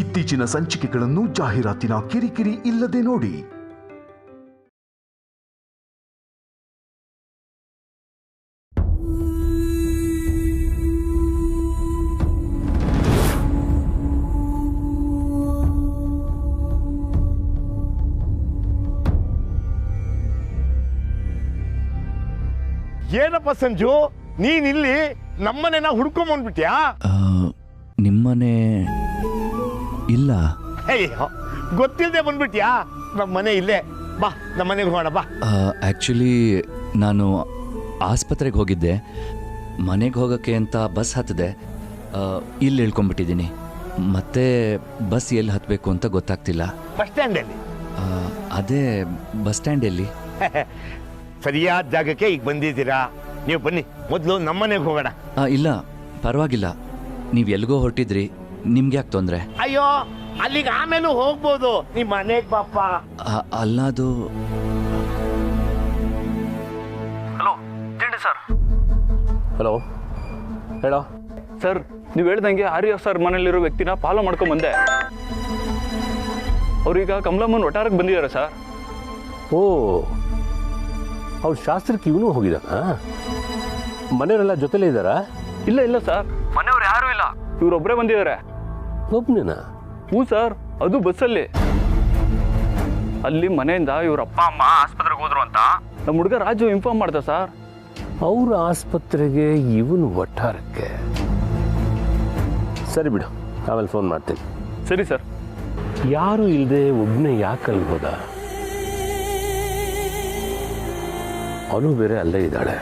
ಇತ್ತೀಚಿನ ಸಂಚಿಕೆಗಳನ್ನು ಜಾಹೀರಾತಿನ ಕಿರಿಕಿರಿ ಇಲ್ಲದೆ ನೋಡಿ. ಏನಪ್ಪ ಸಂಜು, ನೀನಿಲ್ಲಿ ನಮ್ಮನೆನ ಹುಡ್ಕೊಂಬಂದ್ಬಿಟ್ಯಾ? ನಿಮ್ಮನೆ ಇಲ್ಲ. ಗೊತ್ತಿಲ್ಲದೆ ಬಂದ್ಬಿಟ್ಯಾ? ನಮ್ಮನೆ ಇಲ್ಲೇ, ಬಾ ನಮ್ಮನೆಗೆ ಹೋಗೋಣ ಬಾ. ಆ್ಯಕ್ಚುಲಿ ನಾನು ಆಸ್ಪತ್ರೆಗೆ ಹೋಗಿದ್ದೆ. ಮನೆಗೆ ಹೋಗೋಕ್ಕೆ ಅಂತ ಬಸ್ ಹತ್ತಿದೆ. ಇಲ್ಲಿ ಇಳ್ಕೊಂಡ್ಬಿಟ್ಟಿದ್ದೀನಿ. ಮತ್ತೆ ಬಸ್ ಎಲ್ಲಿ ಹತ್ತಬೇಕು ಅಂತ ಗೊತ್ತಾಗ್ತಿಲ್ಲ. ಬಸ್ ಸ್ಟ್ಯಾಂಡಲ್ಲಿ? ಅದೇ ಬಸ್ ಸ್ಟ್ಯಾಂಡಲ್ಲಿ. ಸರಿಯಾದ ಜಾಗಕ್ಕೆ ಈಗ ಬಂದಿದ್ದೀರಾ. ನೀವು ಬನ್ನಿ, ಮೊದಲು ನಮ್ಮನೆಗೆ ಹೋಗೋಣ. ಇಲ್ಲ ಪರವಾಗಿಲ್ಲ, ನೀವು ಎಲ್ಗೋ ಹೊರಟಿದ್ರಿ, ನಿಮ್ಗೆ ಯಾಕೆ ತೊಂದರೆ? ಅಯ್ಯೋ, ಅಲ್ಲಿಗೆ ಆಮೇಲೂ ಹೋಗ್ಬೋದು, ನಿಮ್ಮ ಮನೆಗೆ ಬಾಪ. ಅಲ್ಲ ಅದು. ಹಲೋ ತಿಂಡಿ ಸರ್. ಹಲೋ ಹೇಳೋ ಸರ್, ನೀವು ಹೇಳ್ದಂಗೆ ಆರ್ಯ ಸರ್ ಮನೇಲಿರೋ ವ್ಯಕ್ತಿನ ಫಾಲೋ ಮಾಡ್ಕೊಂಡ್ ಬಂದೆ. ಅವ್ರೀಗ ಕಮಲಮ್ಮನ ಒಟ್ಟಾರಕ್ಕೆ ಬಂದಿದ್ದಾರೆ ಸರ್. ಓ, ಅವ್ರ ಶಾಸ್ತ್ರಕ್ಕೆ ಇವನು ಹೋಗಿದ್ದಾನ? ಮನೆಯವರೆಲ್ಲ ಜೊತೆಲೇ ಇದ್ದಾರಾ? ಇಲ್ಲ ಇಲ್ಲ ಸರ್, ಮನೆಯವ್ರು ಯಾರು ಇಲ್ಲ, ಇವ್ರೊಬ್ಬರೇ ಬಂದಿದ್ದಾರೆ. ಒಬ್ಬನೇನ? ಹ್ಞೂ ಸರ್, ಅದು ಬಸ್ಸಲ್ಲಿ. ಅಲ್ಲಿ ಮನೆಯಿಂದ ಇವ್ರ ಅಪ್ಪ ಅಮ್ಮ ಆಸ್ಪತ್ರೆಗೆ ಹೋದ್ರು ಅಂತ ನಮ್ಮ ಹುಡುಗ ರಾಜು ಇನ್ಫಾರ್ಮ್ ಮಾಡ್ದ ಸರ್. ಅವ್ರ ಆಸ್ಪತ್ರೆಗೆ ಇವನು ಒಟ್ಟಾರಕ್ಕೆ? ಸರಿ ಬಿಡು, ಆಮೇಲೆ ಫೋನ್ ಮಾಡ್ತೀನಿ. ಸರಿ ಸರ್. ಯಾರು ಇಲ್ಲದೆ ಒಬ್ಬನೇ ಯಾಕೆ ಅಲ್ಲಿ ಹೋದ? ಅವನು ಬೇರೆ ಅಲ್ಲೇ ಇದ್ದಾಳೆ,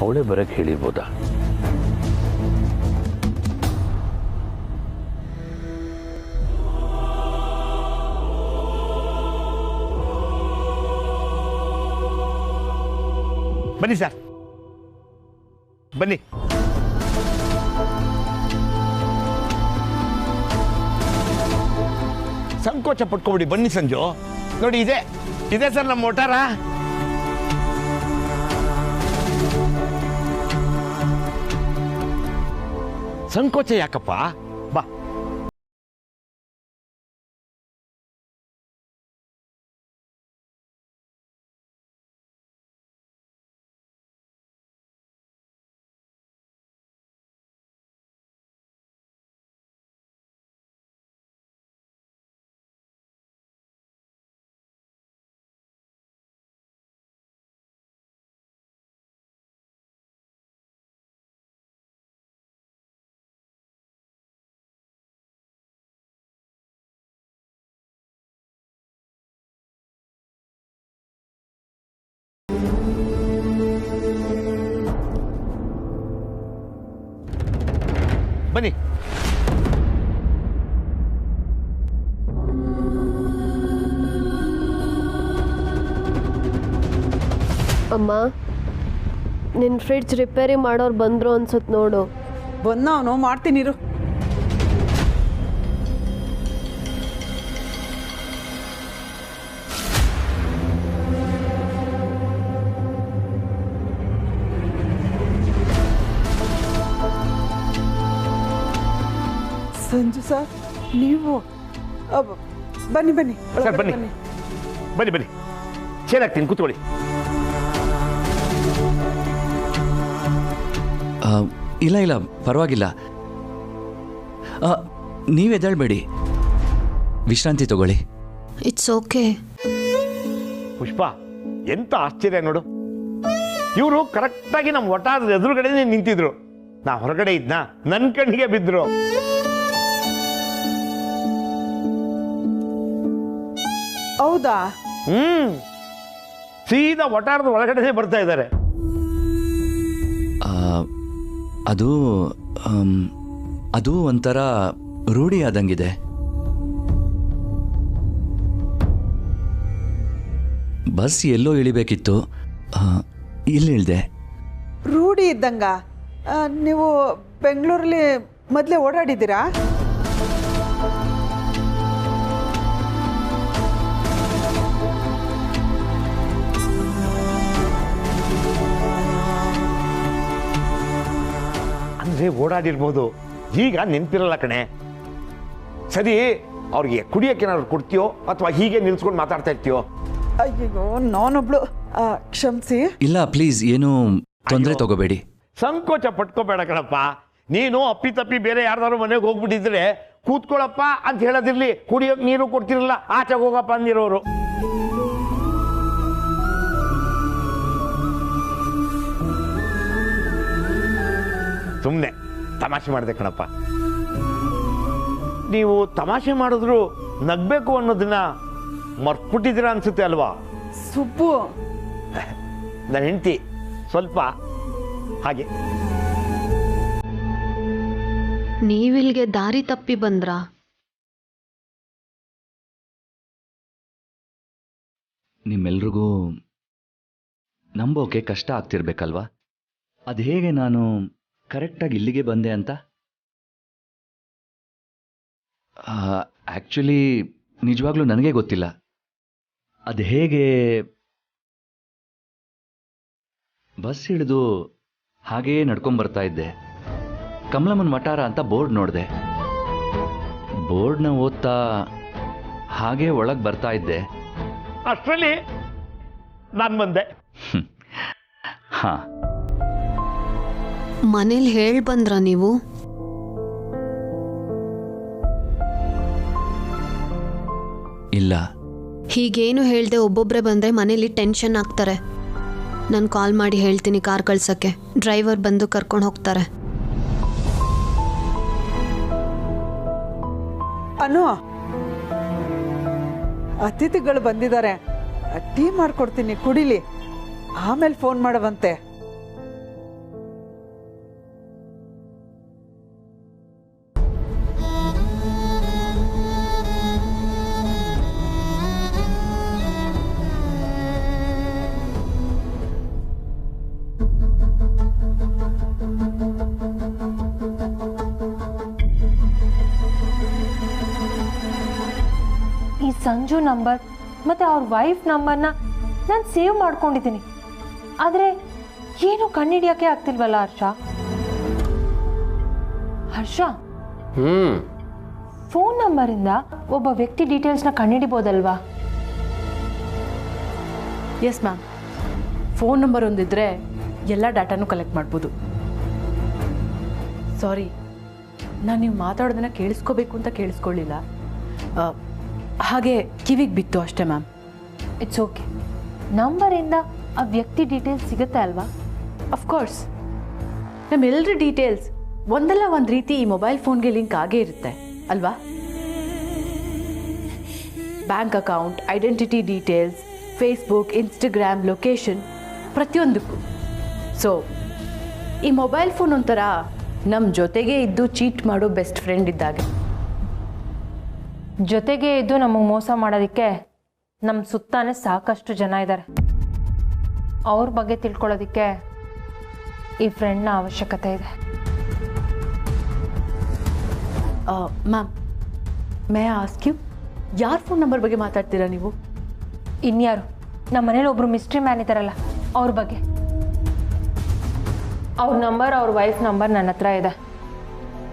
ಅವಳೇ ಬರಕ್ಕೆ ಹೇಳಿರ್ಬೋದಾ? ಬನ್ನಿ ಸರ್, ಬನ್ನಿ. ಸಂಕೋಚ ಪಟ್ಕೊಬಿಡಿ, ಬನ್ನಿ ಸಂಜು. ನೋಡಿ, ಇದೆ ಸರ್ ನಮ್ಮ ಒಟ್ಟಾರ. ಸಂಕೋಚ ಯಾಕಪ್ಪ, ಬಾ. ಬನ್ನಿ. ಅಮ್ಮ, ನಿನ್ನ ಫ್ರಿಡ್ಜ್ ರಿಪೇರಿ ಮಾಡೋರು ಬಂದರು ಅನ್ಸುತ್ತೆ ನೋಡು. ಬಂದವನು ಮಾಡ್ತೀನಿರು. ಸಂಜು ಸರ್, ನೀವು ಬನ್ನಿ ಬನ್ನಿ ಸರ್, ಬನ್ನಿ ಬನ್ನಿ ಬನ್ನಿ. ಚೇರ್ ಹಾಕ್ತೀನಿ, ಕೂತ್ಕೊಳ್ಳಿ. ಇಲ್ಲ ಇಲ್ಲ ಪರವಾಗಿಲ್ಲ, ನೀವು ಎದ್ದೇಳಬೇಡಿ, ವಿಶ್ರಾಂತಿ ತಗೊಳ್ಳಿ. It's okay. ಪುಷ್ಪ, ಎಂತ ಆಶ್ಚರ್ಯ ನೋಡು. ಇವರು ಕರೆಕ್ಟಾಗಿ ನಮ್ಮ ಒಟ್ಟಾರದ ಎದುರುಗಡೆನೇ ನಿಂತಿದ್ರು. ನಾ ಹೊರಗಡೆ ಇದ್ನ, ನನ್ನ ಕಣ್ಣಿಗೆ ಬಿದ್ರು. ಹೌದಾ? ಸೀದಾ ಒಟ್ಟಾರದ ಒಳಗಡೆನೆ ಬರ್ತಾ ಇದ್ದಾರೆ. ಅದು ಒಂಥರ ರೂಢಿ ಆದಂಗಿದೆ. ಬಸ್ ಎಲ್ಲೋ ಇಳಿಬೇಕಿತ್ತು, ಇಲ್ಲಿ ಇಳಿದೆ. ರೂಢಿ ಇದ್ದಂಗ? ನೀವು ಬೆಂಗಳೂರಲ್ಲಿ ಮೊದಲೇ ಓಡಾಡಿದ್ದೀರಾ? ಅಂದ್ರೆ ಓಡಾಡಿರ್ಬೋದು, ಈಗ ನೆನಪಿರಲ್ಲ ಕಣೆ. ಸರಿ, ಅವ್ರಿಗೆ ಕುಡಿಯೋಕೆ ಏನಾದ್ರು ಕೊಡ್ತೀಯೋ ಅಥವಾ ಹೀಗೆ ನಿಲ್ಸ್ಕೊಂಡು ಮಾತಾಡ್ತಾ ಇರ್ತೀಯೋ? ಅಯ್ಯೋ ನಾನೊಬ್ಳು ಕ್ಷಮಿಸಿ. ಇಲ್ಲ ಪ್ಲೀಸ್, ಏನು ತೊಂದರೆ ತಗೋಬೇಡಿ. ಸಂಕೋಚ ಪಟ್ಕೋಬೇಡ ಕಣಪ್ಪ. ನೀನು ಅಪ್ಪಿತಪ್ಪಿ ಬೇರೆ ಯಾರ್ದಾರು ಮನೆಗೆ ಹೋಗ್ಬಿಟ್ಟಿದ್ರೆ ಕೂತ್ಕೊಳ್ಳಪ್ಪ ಅಂತ ಹೇಳೋದಿರ್ಲಿ, ಕುಡಿಯೋಕೆ ನೀರು ಕೊಡ್ತಿರಲ್ಲ, ಆಚೆಗೆ ಹೋಗಪ್ಪ ಅಂದಿರೋರು. ಸುಮ್ಮನೆ ತಮಾಷೆ ಮಾಡಿದೆ ಕಣಪ್ಪ. ನೀವು ತಮಾಷೆ ಮಾಡಿದ್ರು ನಗ್ಬೇಕು ಅನ್ನೋದನ್ನ ಮರ್ತ್ಬಿಟ್ಟಿದ್ದೀರ ಅನ್ಸುತ್ತೆ ಅಲ್ವಾ? ಸುಬ್ಬು, ನನ್ನ ಹೆಂಡತಿ ಸ್ವಲ್ಪ ಹಾಗೆ. ನೀವಿಲ್ಗೆ ದಾರಿ ತಪ್ಪಿ ಬಂದ್ರಾ? ನಿಮ್ಮೆಲ್ರಿಗೂ ನಂಬೋಕೆ ಕಷ್ಟ ಆಗ್ತಿರ್ಬೇಕಲ್ವಾ? ಅದು ಹೇಗೆ ನಾನು ಕರೆಕ್ಟಾಗಿ ಇಲ್ಲಿಗೆ ಬಂದೆ ಅಂತ? ಆ್ಯಕ್ಚುಲಿ ನಿಜವಾಗ್ಲೂ ನನಗೆ ಗೊತ್ತಿಲ್ಲ ಅದು ಹೇಗೆ. ಬಸ್ ಹಿಡಿದು ಹಾಗೆಯೇ ನಡ್ಕೊಂಬರ್ತಾ ಇದ್ದೆ. ಕಮಲಮ್ಮನ ವಠಾರ ಅಂತ ಬೋರ್ಡ್ ನೋಡಿದೆ. ಬೋರ್ಡ್ನ ಓದ್ತಾ ಹಾಗೆ ಒಳಗೆ ಬರ್ತಾ ಇದ್ದೆ. ಅಷ್ಟರಲ್ಲಿ ನಾನು ಬಂದೆ. ಹಾ, ಮನೇಲಿ ಹೇಳಿ ಬಂದ್ರಾ ನೀವು? ಇಲ್ಲ. ಹೀಗೇನು ಹೇಳ್ದೆ ಒಬ್ಬೊಬ್ಬರೇ ಬಂದರೆ ಮನೇಲಿ ಟೆನ್ಷನ್ ಆಗ್ತಾರೆ. ನಾನು ಕಾಲ್ ಮಾಡಿ ಹೇಳ್ತೀನಿ ಕಾರ್ ಕಳ್ಸೋಕ್ಕೆ. ಡ್ರೈವರ್ ಬಂದು ಕರ್ಕೊಂಡು ಹೋಗ್ತಾರೆ. ಅನು, ಅತಿಥಿಗಳು ಬಂದಿದ್ದಾರೆ, ಟೀ ಮಾಡ್ಕೊಡ್ತೀನಿ ಕುಡಿಲಿ, ಆಮೇಲೆ ಫೋನ್ ಮಾಡುವಂತೆ. ಈ ಸಂಜು ನಂಬರ್ ಮತ್ತು ಅವ್ರ ವೈಫ್ ನಂಬರ್ನ ನಾನು ಸೇವ್ ಮಾಡ್ಕೊಂಡಿದ್ದೀನಿ. ಆದರೆ ಏನು ಕಂಡುಹಿಡಿಯೋಕ್ಕೆ ಆಗ್ತಿಲ್ವಲ್ಲ ಹರ್ಷ? ಹರ್ಷ, ಫೋನ್ ನಂಬರಿಂದ ಒಬ್ಬ ವ್ಯಕ್ತಿ ಡೀಟೇಲ್ಸ್ನ ಕಂಡುಹಿಡಿಬೋದಲ್ವಾ? ಎಸ್ ಮ್ಯಾಮ್, ಫೋನ್ ನಂಬರ್ ಒಂದಿದ್ರೆ ಎಲ್ಲ ಡಾಟಾನು ಕಲೆಕ್ಟ್ ಮಾಡ್ಬೋದು. ಸಾರಿ, ನಾನು ನೀವು ಮಾತಾಡೋದನ್ನ ಕೇಳಿಸ್ಕೋಬೇಕು ಅಂತ ಕೇಳಿಸ್ಕೊಳ್ಳಿಲ್ಲ, ಹಾಗೆ ಕಿವಿಗೆ ಬಿತ್ತು ಅಷ್ಟೇ ಮ್ಯಾಮ್. It's okay. ನಂಬರಿಂದ ಆ ವ್ಯಕ್ತಿ ಡೀಟೇಲ್ಸ್ ಸಿಗುತ್ತೆ ಅಲ್ವಾ? ಅಫ್ಕೋರ್ಸ್, ನಮ್ಮೆಲ್ಲರ ಡೀಟೇಲ್ಸ್ ಒಂದಲ್ಲ ಒಂದು ರೀತಿ ಈ ಮೊಬೈಲ್ ಫೋನ್ಗೆ ಲಿಂಕ್ ಆಗೇ ಇರುತ್ತೆ ಅಲ್ವಾ? Bank account, identity details, Facebook, Instagram, location, ಪ್ರತಿಯೊಂದಕ್ಕೂ. ಸೊ ಈ ಮೊಬೈಲ್ ಫೋನ್ ಒಂಥರ ನಮ್ಮ ಜೊತೆಗೆ ಇದ್ದು ಚೀಟ್ ಮಾಡೋ ಬೆಸ್ಟ್ ಫ್ರೆಂಡ್ ಇದ್ದಾಗೆ. ಜೊತೆಗೆ ಇದ್ದು ನಮಗೆ ಮೋಸ ಮಾಡೋದಕ್ಕೆ ನಮ್ಮ ಸುತ್ತಾನೆ ಸಾಕಷ್ಟು ಜನ ಇದ್ದಾರೆ. ಅವ್ರ ಬಗ್ಗೆ ತಿಳ್ಕೊಳ್ಳೋದಕ್ಕೆ ಈ ಫ್ರೆಂಡ್ನ ಅವಶ್ಯಕತೆ ಇದೆ. Ma'am, may I ask you, ಯಾರ ಫೋನ್ ನಂಬರ್ ಬಗ್ಗೆ ಮಾತಾಡ್ತೀರಾ ನೀವು? ಇನ್ಯಾರು? ನಮ್ಮ ಮನೇಲಿ ಒಬ್ರು ಮಿಸ್ಟ್ರಿ ಮ್ಯಾನ್ ಇದ್ದಾರಲ್ಲ, ಅವ್ರ ಬಗ್ಗೆ. ಅವ್ರ ನಂಬರ್, ಅವ್ರ ವೈಫ್ ನಂಬರ್ ನನ್ನ ಹತ್ರ ಇದೆ.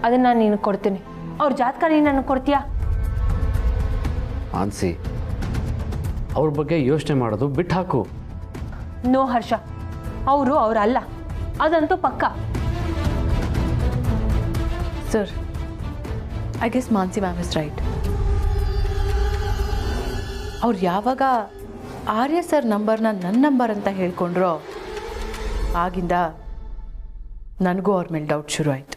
ಅದನ್ನು ನಾನು ನಿನಗೆ ಕೊಡ್ತೀನಿ. ಅವ್ರ ಜಾತಕ ನೀನು ನನಗೆ ಕೊಡ್ತೀಯಾ? ಆನ್ಸಿ, ಅವ್ರ ಬಗ್ಗೆ ಯೋಚನೆ ಮಾಡೋದು ಬಿಟ್ಟು ಹಾಕು. ನೋ ಹರ್ಷ, ಅವರಲ್ಲ, ಅದಂತೂ ಪಕ್ಕ. Sir, I guess Mansi ma'am is right. ಅವ್ರು ಯಾವಾಗ ಆರ್ಯ ಸರ್ ನಂಬರ್ನ ನನ್ನ ನಂಬರ್ ಅಂತ ಹೇಳ್ಕೊಂಡ್ರೋ ಆಗಿಂದ ನನಗೂ ಅವ್ರ ಮೇಲೆ ಡೌಟ್ ಶುರು ಆಯಿತು.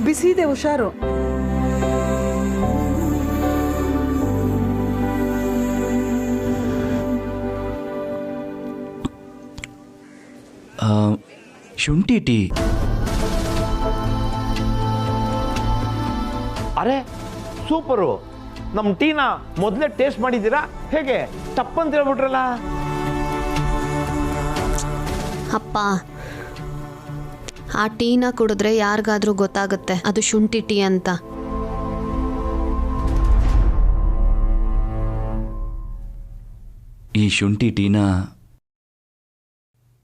ಬಿಸಿದೆ, ಹುಷಾರು. ಶುಂಠಿ ಟೀ. ಅರೆ ಸೂಪರು. ನಮ್ಮ ಟೀನ ಮೊದಲೇ ಟೇಸ್ಟ್ ಮಾಡಿದ್ದೀರಾ? ಹೇಗೆ ತಪ್ಪಂತ ಹೇಳ್ಬಿಟ್ರಲ್ಲ. ಅಪ್ಪ, ಆ ಟೀನ ಕುಡಿದ್ರೆ ಯಾರಿಗಾದ್ರೂ ಗೊತ್ತಾಗುತ್ತೆ ಅದು ಶುಂಠಿ ಟೀ ಅಂತ. ಈ ಶುಂಠಿ ಟೀನ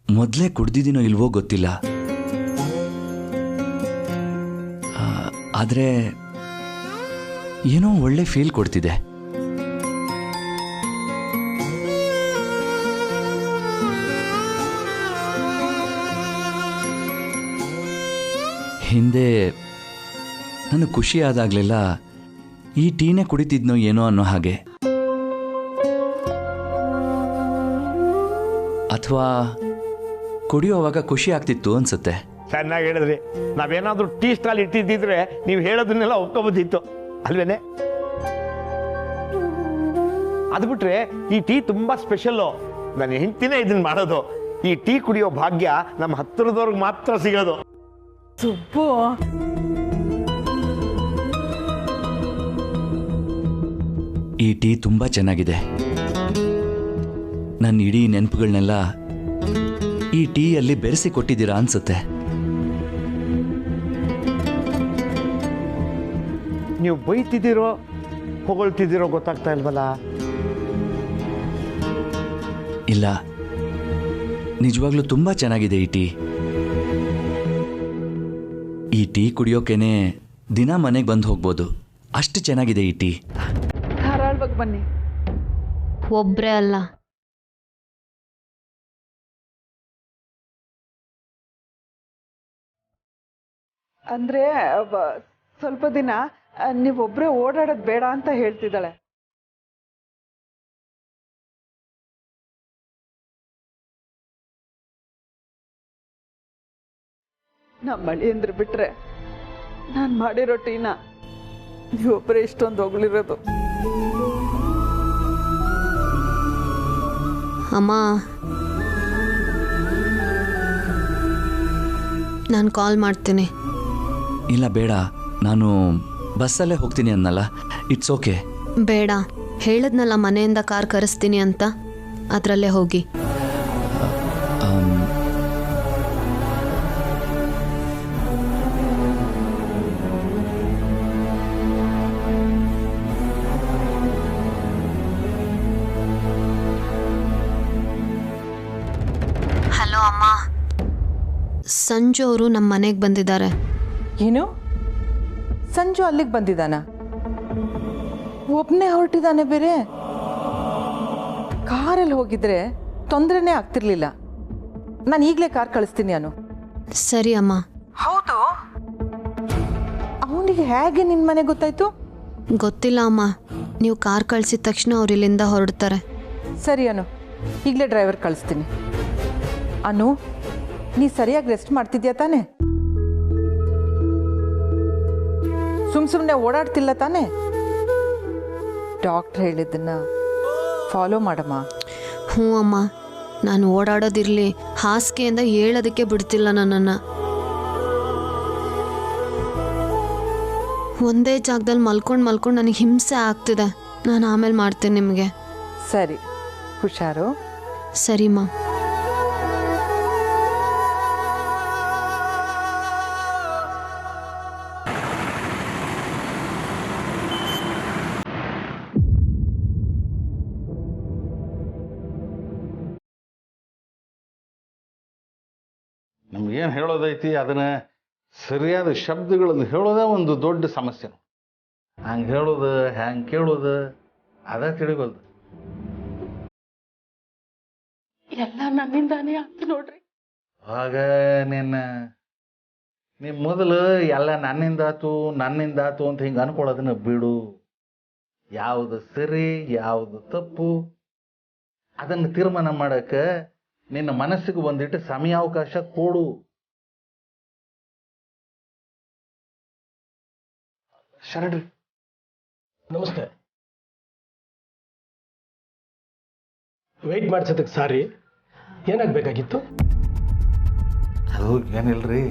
ಮೊದಲೇ ಕುಡ್ದಿದ್ದೀನೋ ಇಲ್ವೋ ಗೊತ್ತಿಲ್ಲ, ಆದರೆ ಏನೋ ಒಳ್ಳೆ ಫೀಲ್ ಕೊಡ್ತಿದೆ. ಹಿಂದೆ ನನಗೆ ಖುಷಿ ಆದಾಗಲೆಲ್ಲ ಈ ಟೀನೇ ಕುಡಿತಿದ್ನೋ ಏನೋ ಅನ್ನೋ ಹಾಗೆ, ಅಥವಾ ಕುಡಿಯೋವಾಗ ಖುಷಿ ಆಗ್ತಿತ್ತು ಅನ್ಸುತ್ತೆ. ಚೆನ್ನಾಗಿ ಹೇಳಿದ್ರಿ. ನಾವೇನಾದ್ರೂ ಟೀ ಸ್ಟಾಲ್ ಇಟ್ಟಿದ್ದಿದ್ರೆ ನೀವು ಹೇಳೋದನ್ನೆಲ್ಲ ಒಪ್ಕೋಬೋದಿತ್ತು ಅಲ್ವೇನೆ? ಅದು ಬಿಟ್ರೆ ಈ ಟೀ ತುಂಬಾ ಸ್ಪೆಷಲ್ಲು. ನನ್ನ ಹೆಂಡ್ತಿನೇ ಇದನ್ನ ಮಾಡೋದು. ಈ ಟೀ ಕುಡಿಯೋ ಭಾಗ್ಯ ನಮ್ಮ ಹತ್ತಿರದವ್ರಿಗೆ ಮಾತ್ರ ಸಿಗೋದು. ಸುಬ್ಬು, ಈ ಟೀ ತುಂಬ ಚೆನ್ನಾಗಿದೆ. ನನ್ನ ಇಡೀ ನೆನಪುಗಳನ್ನೆಲ್ಲ ಈ ಟೀಯಲ್ಲಿ ಬೆರೆಸಿ ಕೊಟ್ಟಿದ್ದೀರಾ ಅನ್ಸುತ್ತೆ. ನೀವು ಬೈತಿದ್ದೀರೋ ಹೊಗಳ್ತಿದ್ದೀರೋ ಗೊತ್ತಾಗ್ತಾ ಇಲ್ವಲ್ಲ? ಇಲ್ಲ, ನಿಜವಾಗ್ಲೂ ತುಂಬ ಚೆನ್ನಾಗಿದೆ ಈ ಟೀ. ಈ ಟೀ ಕುಡಿಯೋಕೆನೆ ದಿನ ಮನೆಗೆ ಬಂದು ಹೋಗ್ಬೋದು, ಅಷ್ಟು ಚೆನ್ನಾಗಿದೆ ಈ ಟೀ. ಧಾರಾಳವಾಗಿ ಬನ್ನಿ. ಒಬ್ಬರೇ ಅಲ್ಲ, ಅಂದ್ರೆ ಸ್ವಲ್ಪ ದಿನ ನೀವೊಬ್ಬರೇ ಓಡಾಡೋದು ಬೇಡ ಅಂತ ಹೇಳ್ತಿದ್ದಾಳೆ. ನಮ್ಮ ಮಳಿ ಅಂದ್ರೆ ಬಿಟ್ರೆ ನಾನು ಮಾಡಿರೋ ಟೀನ ನೀವೊಬ್ಬರೇ ಇಷ್ಟೊಂದು ಹೊಗಳಿರೋದು. ಅಮ್ಮ, ನಾನು ಕಾಲ್ ಮಾಡ್ತೀನಿ. ಇಲ್ಲ ಬೇಡ, ನಾನು ಬಸ್ಸಲ್ಲೇ ಹೋಗ್ತೀನಿ ಅನ್ನಲ್ಲ, ಇಟ್ಸ್ ಓಕೆ. ಬೇಡ, ಹೇಳದ್ನಲ್ಲ ಮನೆಯಿಂದ ಕಾರ್ ಕರೆಸ್ತೀನಿ ಅಂತ, ಅದರಲ್ಲೇ ಹೋಗಿ. ಹಲೋ ಅಮ್ಮ, ಸಂಜು ಅವರು ನಮ್ಮ ಮನೆಗೆ ಬಂದಿದ್ದಾರೆ. ಏನು? ಸಂಜು ಅಲ್ಲಿಗೆ ಬಂದಿದ್ದಾನ? ಒಬ್ಬನೇ ಹೊರಟಿದ್ದಾನೆ ಬೇರೆ? ಕಾರಲ್ಲಿ ಹೋಗಿದ್ರೆ ತೊಂದರೆನೇ ಆಗ್ತಿರ್ಲಿಲ್ಲ. ನಾನು ಈಗಲೇ ಕಾರ್ ಕಳಿಸ್ತೀನಿ ಅನು. ಸರಿ ಅಮ್ಮ. ಹೌದು, ಅವನಿಗೆ ಹೇಗೆ ನಿನ್ನ ಮನೆ ಗೊತ್ತಾಯ್ತು? ಗೊತ್ತಿಲ್ಲ ಅಮ್ಮ, ನೀವು ಕಾರ್ ಕಳಿಸಿದ ತಕ್ಷಣ ಅವ್ರು ಇಲ್ಲಿಂದ ಹೊರಡ್ತಾರೆ. ಸರಿ ಅನು, ಈಗಲೇ ಡ್ರೈವರ್ ಕಳಿಸ್ತೀನಿ. ಅನು, ನೀ ಸರಿಯಾಗಿ ರೆಸ್ಟ್ ಮಾಡ್ತಿದ್ಯಾ ತಾನೆ? ಸುಮ್ಮನೆ ಓಡಾಡ್ತಿಲ್ಲ ತಾನೆ? ಡಾಕ್ಟ್ರ್ ಹೇಳಿದ್ದನ್ನ ಫಾಲೋ ಮಾಡಮ್ಮ. ಹ್ಞೂ ಅಮ್ಮ, ನಾನು ಓಡಾಡೋದಿರಲಿ, ಹಾಸಿಗೆಯಿಂದ ಹೇಳೋದಕ್ಕೆ ಬಿಡ್ತಿಲ್ಲ ನನ್ನನ್ನು. ಒಂದೇ ಜಾಗದಲ್ಲಿ ಮಲ್ಕೊಂಡು ನನಗೆ ಹಿಂಸೆ ಆಗ್ತಿದೆ. ನಾನು ಆಮೇಲೆ ಮಾಡ್ತೀನಿ ನಿಮಗೆ. ಸರಿ, ಹುಷಾರು. ಸರಿಮ್ಮ. ನಮಗೇನು ಹೇಳೋದೈತಿ ಅದನ್ನು ಸರಿಯಾದ ಶಬ್ದಗಳನ್ನು ಹೇಳೋದೇ ಒಂದು ದೊಡ್ಡ ಸಮಸ್ಯೆ. ಹಂಗೆ ಹೇಳೋದು ಹ್ಯಾಂಗೆ ಕೇಳೋದು ಅದ ತಿಳಿಗೋಲ್ದು. ಎಲ್ಲ ನನ್ನಿಂದಾನೇ ಆಗ್ತು ನೋಡ್ರಿ. ಆಗ ನಿಮ್ಮ ಮೊದಲು ಎಲ್ಲ ನನ್ನಿಂದಾತು ಅಂತ ಹಿಂಗೆ ಅನ್ಕೊಳ್ಳೋದನ್ನ ಬಿಡು. ಯಾವುದು ಸರಿ ಯಾವುದು ತಪ್ಪು ಅದನ್ನು ತೀರ್ಮಾನ ಮಾಡಕ್ಕೆ ನಿನ್ನ ಮನಸ್ಸಿಗೆ ಒಂದಿಟ್ಟು ಸಮಯಾವಕಾಶ ಕೊಡು. ಶರಣ್ರಿ, ನಮಸ್ತೆ. ವೆಯ್ಟ್ ಮಾಡಿಸೋದಕ್ಕೆ ಸಾರಿ. ಏನಾಗಬೇಕಾಗಿತ್ತು? ಅದು ಏನಿಲ್ರಿ,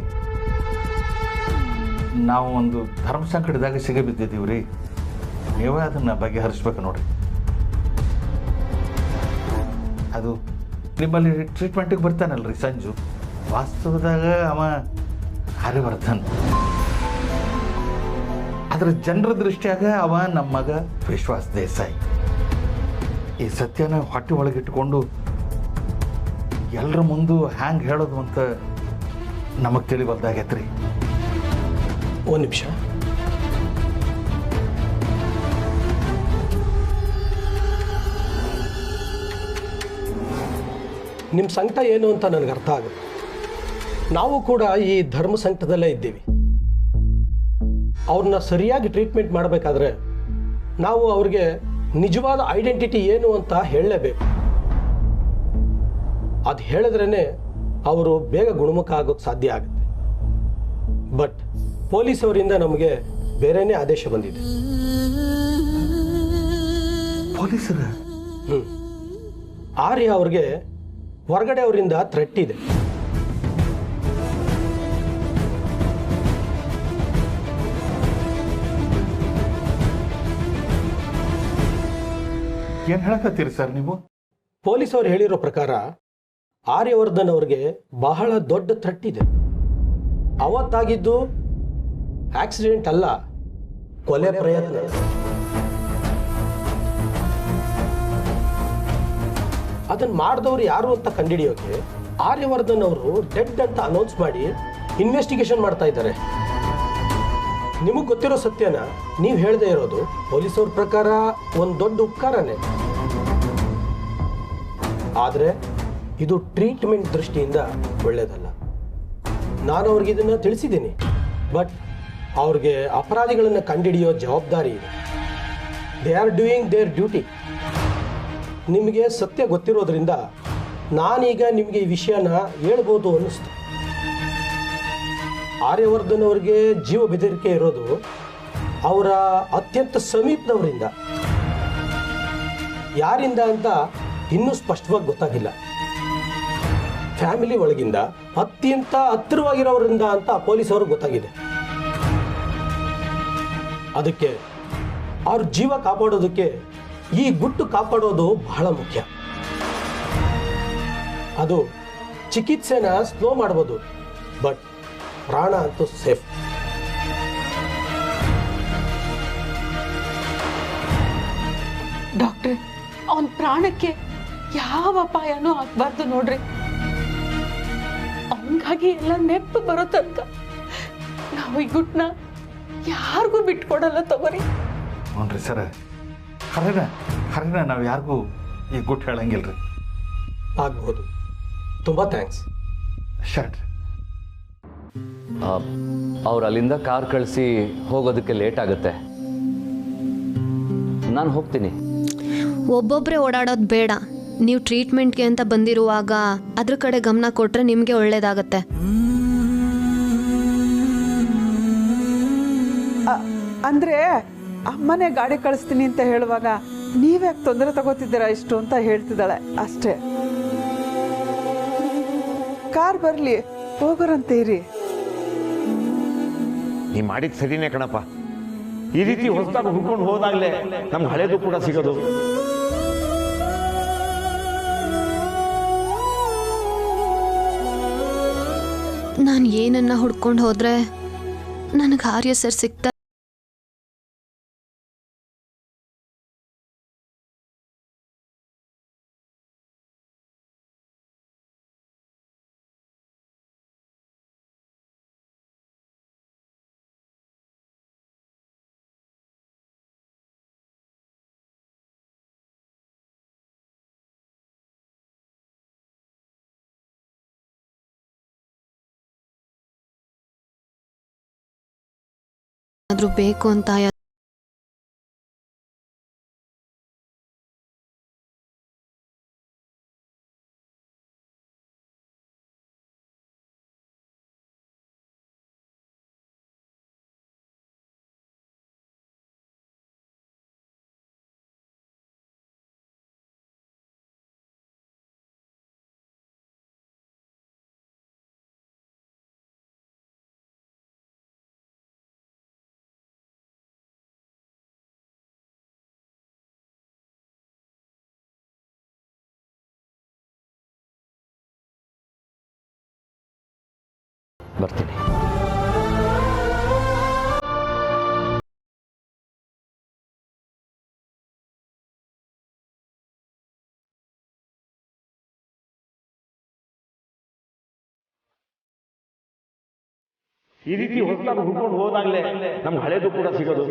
ನಾವು ಒಂದು ಧರ್ಮ ಸಂಕಟದಾಗ ಸಿಗಬಿದ್ದಿದ್ದೀವ್ರಿ. ನೀವೇ ಅದನ್ನು ಬಗೆಹರಿಸ್ಬೇಕು ನೋಡ್ರಿ. ಅದು ನಿಮ್ಮಲ್ಲಿ ಟ್ರೀಟ್ಮೆಂಟಿಗೆ ಬರ್ತಾನಲ್ರಿ ಸಂಜು, ವಾಸ್ತವದಾಗ ಅವ ಹರಿವರ್ಧನ್. ಅದರ ಜನರ ದೃಷ್ಟಿಯಾಗ ಅವ ನಮ್ಮ ಮಗ ವಿಶ್ವಾಸ್ ದೇಸಾಯಿ. ಈ ಸತ್ಯನ ಹೊಟ್ಟೆ ಒಳಗಿಟ್ಕೊಂಡು ಎಲ್ಲರ ಮುಂದೆ ಹ್ಯಾಂಗೆ ಹೇಳೋದು ಅಂತ ನಮಗೆ ತಿಳಿಬಲ್ದಾಗೈತ್ರಿ. ಒಂದು ನಿಮಿಷ. ನಿಮ್ಮ ಸಂಕಟ ಏನು ಅಂತ ನನಗೆ ಅರ್ಥ ಆಗುತ್ತೆ. ನಾವು ಕೂಡ ಈ ಧರ್ಮ ಸಂಕಟದಲ್ಲೇ ಇದ್ದೀವಿ. ಅವ್ರನ್ನ ಸರಿಯಾಗಿ ಟ್ರೀಟ್ಮೆಂಟ್ ಮಾಡಬೇಕಾದ್ರೆ ನಾವು ಅವ್ರಿಗೆ ನಿಜವಾದ ಐಡೆಂಟಿಟಿ ಏನು ಅಂತ ಹೇಳಲೇಬೇಕು. ಅದು ಹೇಳಿದ್ರೇ ಅವರು ಬೇಗ ಗುಣಮುಖ ಆಗೋಕ್ಕೆ ಸಾಧ್ಯ ಆಗುತ್ತೆ. ಬಟ್ ಪೊಲೀಸವರಿಂದ ನಮಗೆ ಬೇರೆನೇ ಆದೇಶ ಬಂದಿದೆ. ಪೊಲೀಸರ? ಆರ್ಯ ಅವ್ರಿಗೆ ಹೊರಗಡೆ ಅವರಿಂದ ಥ್ರೆಟ್ ಇದೆ. ಏನು ಹೇಳಕತ್ತೀರಿ ಸರ್ ನೀವು? ಪೊಲೀಸವ್ರು ಹೇಳಿರೋ ಪ್ರಕಾರ ಆರ್ಯವರ್ಧನ್ ಅವ್ರಿಗೆ ಬಹಳ ದೊಡ್ಡ ಥ್ರೆಟ್ ಇದೆ. ಅವತ್ತಾಗಿದ್ದು ಆಕ್ಸಿಡೆಂಟ್ ಅಲ್ಲ, ಕೊಲೆ ಪ್ರಯತ್ನ. ಅದನ್ನ ಮಾಡಿದವ್ರು ಯಾರು ಅಂತ ಕಂಡುಹಿಡಿಯೋಕೆ ಆರ್ಯವರ್ಧನ್ ಅವರು ಡೆಡ್ ಅಂತ ಅನೌನ್ಸ್ ಮಾಡಿ ಇನ್ವೆಸ್ಟಿಗೇಷನ್ ಮಾಡ್ತಾ ಇದ್ದಾರೆ. ನಿಮಗೆ ಗೊತ್ತಿರೋ ಸತ್ಯನ ನೀವು ಹೇಳದೇ ಇರೋದು ಪೊಲೀಸವ್ರ ಪ್ರಕಾರ ಒಂದು ದೊಡ್ಡ ಉಪಕಾರನೇ. ಆದರೆ ಇದು ಟ್ರೀಟ್ಮೆಂಟ್ ದೃಷ್ಟಿಯಿಂದ ಒಳ್ಳೆಯದಲ್ಲ. ನಾನು ಅವ್ರಿಗೆ ಇದನ್ನು ತಿಳಿಸಿದ್ದೀನಿ. ಬಟ್ ಅವ್ರಿಗೆ ಅಪರಾಧಿಗಳನ್ನು ಕಂಡುಹಿಡಿಯೋ ಜವಾಬ್ದಾರಿ ಇದೆ. They are doing there duty. ನಿಮಗೆ ಸತ್ಯ ಗೊತ್ತಿರೋದ್ರಿಂದ ನಾನೀಗ ನಿಮಗೆ ಈ ವಿಷಯನ ಹೇಳ್ಬೋದು ಅನ್ನಿಸ್ತು. ಆರ್ಯವರ್ಧನ್ ಅವರಿಗೆ ಜೀವ ಬೆದರಿಕೆ ಇರೋದು ಅವರ ಅತ್ಯಂತ ಸಮೀಪದವರಿಂದ. ಯಾರಿಂದ ಅಂತ ಇನ್ನೂ ಸ್ಪಷ್ಟವಾಗಿ ಗೊತ್ತಾಗಿಲ್ಲ. ಫ್ಯಾಮಿಲಿ ಒಳಗಿಂದ ಅತ್ಯಂತ ಹತ್ತಿರವಾಗಿರೋರಿಂದ ಅಂತ ಪೊಲೀಸವ್ರಿಗೆ ಗೊತ್ತಾಗಿದೆ. ಅದಕ್ಕೆ ಅವ್ರ ಜೀವ ಕಾಪಾಡೋದಕ್ಕೆ ಈ ಗುಟ್ಟು ಕಾಪಾಡೋದು ಬಹಳ ಮುಖ್ಯ. ಅದು ಚಿಕಿತ್ಸೆನ ಸ್ಲೋ ಮಾಡ್ಬೋದು, ಬಟ್ ಪ್ರಾಣ ಅಂತೂ ಸೇಫ್. ಡಾಕ್ಟ್ರೆ, ಅವನ ಪ್ರಾಣಕ್ಕೆ ಯಾವ ಅಪಾಯನೂ ಆಗ್ಬಾರ್ದು ನೋಡ್ರಿ. ಅವನಿಗಾಗಿ ಎಲ್ಲ ನೆನಪು ಬರೋ ತನಕ ನಾವು ಈ ಗುಟ್ನ ಯಾರಿಗೂ ಬಿಟ್ಕೊಡಲ್ಲ ತಗೋರಿ. ನೋಡ್ರಿ ಸರ್, ಹರಿನ ನಾವು ಯಾರಿಗೂ ಈ ಗುಟ್ಟು ಹೇಳಂಗಿಲ್ರಿ. ಆಗ್ಬೋದು. ತುಂಬ ಥ್ಯಾಂಕ್ಸ್. ಶರ್ಟ್ ಅವ್ರು ಅಲ್ಲಿಂದ ಕಾರ್ ಕಳಿಸಿ ಹೋಗೋದಕ್ಕೆ ಲೇಟ್ ಆಗುತ್ತೆ. ನಾನು ಹೋಗ್ತೀನಿ. ಒಬ್ಬೊಬ್ಬರೇ ಓಡಾಡೋದು ಬೇಡ. ನೀವು ಟ್ರೀಟ್ಮೆಂಟ್ಗೆ ಅಂತ ಬಂದಿರುವಾಗ ಅದ್ರ ಕಡೆ ಗಮನ ಕೊಟ್ಟರೆ ನಿಮಗೆ ಒಳ್ಳೇದಾಗತ್ತೆ. ಅಂದರೆ ಅಮ್ಮನೇ ಗಾಡಿ ಕಳಿಸ್ತೀನಿ ಅಂತ ಹೇಳುವಾಗ ನೀವ್ಯಾಕೆ ತೊಂದರೆ ತಗೋತಿದ್ದೀರಾ ಇಷ್ಟು ಅಂತ ಹೇಳ್ತಿದ್ದಾಳೆ ಅಷ್ಟೇ. ಕಾರ್ ಬರಲಿ, ಹೋಗೋರಂತೆ ಇರಿ. ನೀ ಮಾಡಿದ ಸರಿನೇ ಕಣಪ್ಪ. ಈ ರೀತಿ ಹೊಸದಾಗಿ ಹುಡ್ಕೊಂಡು ಹೋದಾಗಲೇ ನಮ್ಗೆ ಹಳೇದು ಕೂಡ ಸಿಗೋದು. ನಾನು ಏನನ್ನ ಹುಡ್ಕೊಂಡು ಹೋದ್ರೆ ನನಗೆ ಆರ್ಯ ಸರ್ ಸಿಗ್ತಾರೆ. ಆದ್ರೂ ಬೇಕು ಅಂತ ಈ ರೀತಿ ಹೊಸದಾಗಿ ಹುಡ್ಕೊಂಡು ಹೋದಾಗಲೇ ನಮ್ಗೆ ಹಳೇದು ಕೂಡ ಸಿಗೋದು.